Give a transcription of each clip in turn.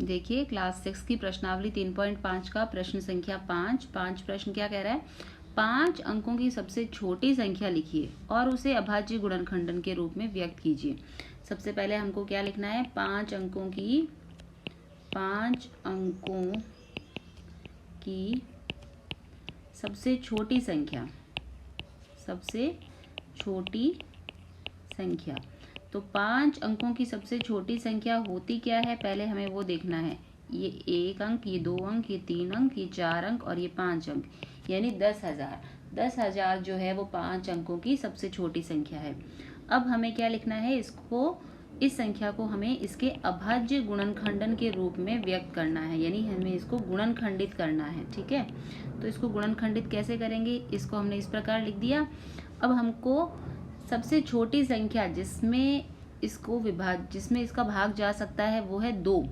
देखिए क्लास 6 की प्रश्नावली 3.5 का प्रश्न संख्या 5 प्रश्न क्या कह रहा है, 5 अंकों की सबसे छोटी संख्या लिखिए और उसे अभाज्य गुणनखंडन के रूप में व्यक्त कीजिए। सबसे पहले हमको क्या लिखना है, 5 अंकों की सबसे छोटी संख्या। तो 5 अंकों की सबसे छोटी संख्या होती क्या है, पहले हमें वो देखना है। ये 1 अंक, ये 2 अंक, ये 3 अंक, ये 4 अंक और ये 5 अंक, यानी 10,000। 10,000 जो है वो 5 अंकों की सबसे छोटी संख्या है। अब हमें क्या लिखना है, इस संख्या को हमें इसके अभाज्य गुणनखंडन के रूप में व्यक्त करना है, यानी हमें इसको गुणनखंडित करना है। ठीक है, तो इसको गुणनखंडित कैसे करेंगे, इसको हमने इस प्रकार लिख दिया। अब हमको सबसे छोटी संख्या जिसमें इसका भाग जा सकता है वो है 2।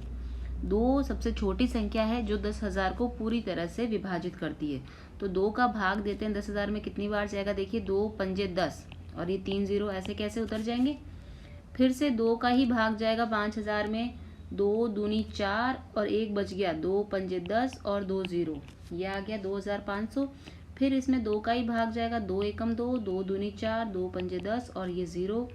2 सबसे छोटी संख्या है जो 10,000 को पूरी तरह से विभाजित करती है। तो 2 का भाग देते हैं 10,000 में, कितनी बार जाएगा, देखिए 2 पंजे 10 और ये 3 0 ऐसे कैसे उतर जाएंगे। फिर से 2 का ही भाग जाएगा 5,000 में, 2 दूनी 4 और 1 बच गया, 2 पंजे 10 और 2 0, ये आ गया 2,500। फिर इसमें 2 का ही भाग जाएगा, 2 एकम 2, 2 दूनी 4, 2 पंजे 10 और ये 0।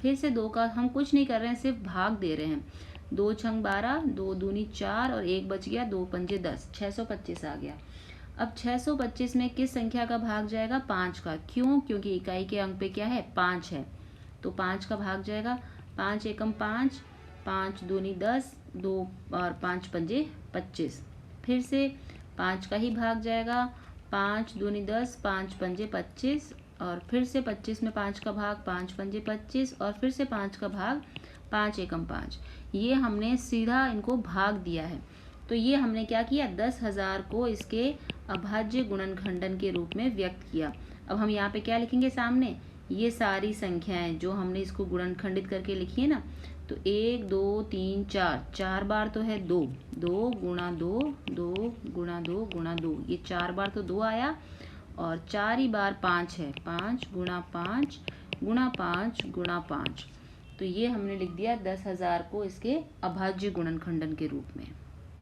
फिर से 2 का हम कुछ नहीं कर रहे हैं, सिर्फ भाग दे रहे हैं। 2 छंग 12, 2 दूनी 4 और 1 बच गया, 2 पंजे 10, 625 आ गया। अब 625 में किस संख्या का भाग जाएगा, 5 का। क्यों, क्योंकि इकाई के अंक पे क्या है, 5 है, तो 5 का भाग जाएगा। 5 एकम 5, 5 दूनी 10, 2 और 5 पंजे 25। फिर से 5 का ही भाग जाएगा, 5 दूनी 10, 5 पंजे 25 और फिर से 25 में 5 का भाग, 5 पंजे 25 और फिर से 5 का भाग, 5 एकम 5। ये हमने सीधा इनको भाग दिया है। तो ये हमने क्या किया, 10,000 को इसके अभाज्य गुणनखंडन के रूप में व्यक्त किया। अब हम यहाँ पे क्या लिखेंगे, सामने ये सारी संख्याएं जो हमने इसको गुणनखंडित करके लिखी है ना, तो 1 2 3 4, 4 बार तो है 2, 2 गुणा 2, 2 गुणा 2 गुणा 2, ये 4 बार तो 2 आया और 4 ही बार 5 है, 5 गुणा 5 गुणा 5 गुणा 5। तो ये हमने लिख दिया 10,000 को इसके अभाज्य गुणनखंडन के रूप में।